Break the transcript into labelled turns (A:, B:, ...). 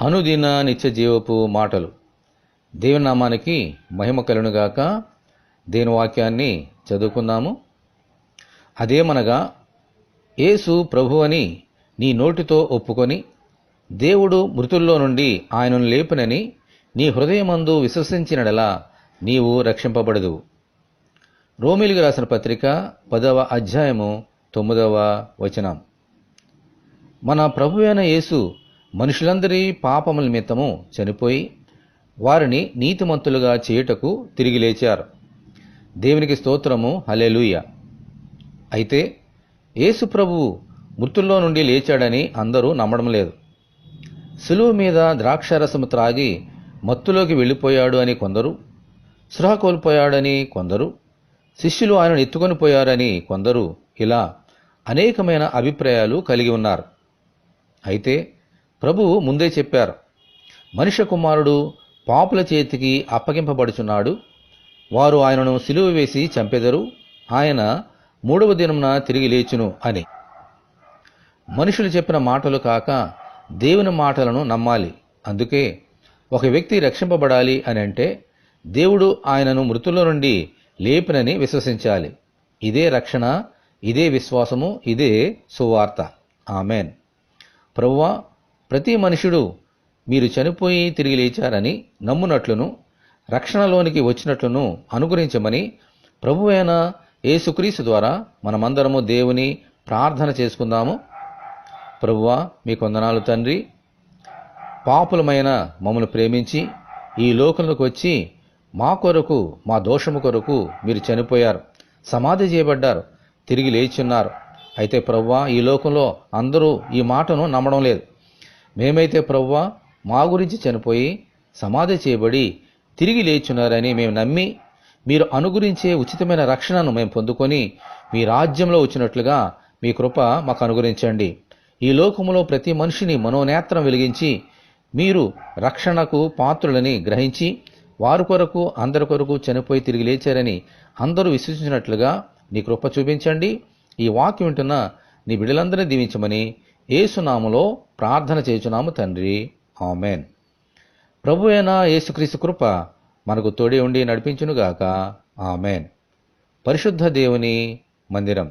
A: అనుదిన నిత్య జీవపు మాటలు. దేవుని నామానికి మహిమ కలుగునుగాక. దేవుని వాక్యాన్ని చదువుకుందాము. అదేమనగా, యేసు ప్రభు అని నీ నోటితో ఒప్పుకొని దేవుడు మృతుల్లో నుండి ఆయనను లేపునని నీ హృదయమందు విశ్వసించినడలా నీవు రక్షింపబడదువు. రోమీయులకు రాసిన పత్రిక 10వ అధ్యాయము 9వ వచనం. మన ప్రభువైన యేసు మనుషులందరి పాపముల నిమిత్తము చనిపోయి వారిని నీతిమంతులుగా చేయుటకు తిరిగి లేచారు. దేవునికి స్తోత్రము, హల్లెలూయా. అయితే యేసు ప్రభువు మృతుల్లో నుండి లేచాడని అందరూ నమ్మడం లేదు. శిలువ మీద ద్రాక్షారసము త్రాగి మత్తులోకి వెళ్ళిపోయాడు అని కొందరు, స్పృహ కోల్పోయాడని కొందరు, శిష్యులు ఆయనను ఎత్తుకొని పోయారని కొందరు, ఇలా అనేకమైన అభిప్రాయాలు కలిగి ఉన్నారు. అయితే ప్రభువు ముందే చెప్పారు, మనుష్య కుమారుడు పాపుల చేతికి అప్పగింపబడుచున్నాడు, వారు ఆయనను సిలువ వేసి చంపెదరు, ఆయన 3వ దినమున తిరిగి లేచును అని. మనుషులు చెప్పిన మాటలు కాక దేవుని మాటలను నమ్మాలి. అందుకే ఒక వ్యక్తి రక్షింపబడాలి అని అంటే దేవుడు ఆయనను మృతుల నుండి లేపినని విశ్వసించాలి. ఇదే రక్షణ, ఇదే విశ్వాసము, ఇదే సువార్త. ఆమెన్. ప్రభువా, ప్రతి మనుషుడు మీరు చనిపోయి తిరిగి లేచారని నమ్మునట్లును రక్షణలోనికి వచ్చినట్లును అనుగ్రహించమని ప్రభువైన యేసుక్రీస్తు ద్వారా మనమందరము దేవుని ప్రార్థన చేసుకుందాము. ప్రభువా, మీకు వందనాలు తండ్రి. పాపులమైన మమ్మల్ని ప్రేమించి ఈ లోకంలోకి వచ్చి మా కొరకు, మా దోషము కొరకు మీరు చనిపోయారు, సమాధి చేయబడ్డారు, తిరిగి లేచున్నారు. అయితే ప్రభువా, ఈ లోకంలో అందరూ ఈ మాటను నమ్మడం లేదు. మేమైతే ప్రభువా మా గురించి చనిపోయి సమాధి చేయబడి తిరిగి లేచున్నారని మేము నమ్మి మీరు అనుగురించే ఉచితమైన రక్షణను మేము పొందుకొని మీ రాజ్యంలో వచ్చినట్లుగా మీ కృప మాకు అనుగ్రహించండి. ఈ లోకములో ప్రతి మనిషిని మనోనేత్రం వెలిగించి మీరు రక్షణకు పాత్రులని గ్రహించి వారి కొరకు, అందరి కొరకు చనిపోయి తిరిగి లేచారని అందరూ విశ్వసించినట్లుగా నీ కృప చూపించండి. ఈ వాక్యం వింటున్న నీ బిడ్డలందరినీ దీవించమని యేసు నామములో ప్రార్థన చేయుచున్నాము తండ్రి. ఆమెన్. ప్రభువైన యేసుక్రీస్తు కృప మనకు తోడి ఉండి నడిపించునుగాక. ఆమెన్. పరిశుద్ధ దేవుని మందిరం.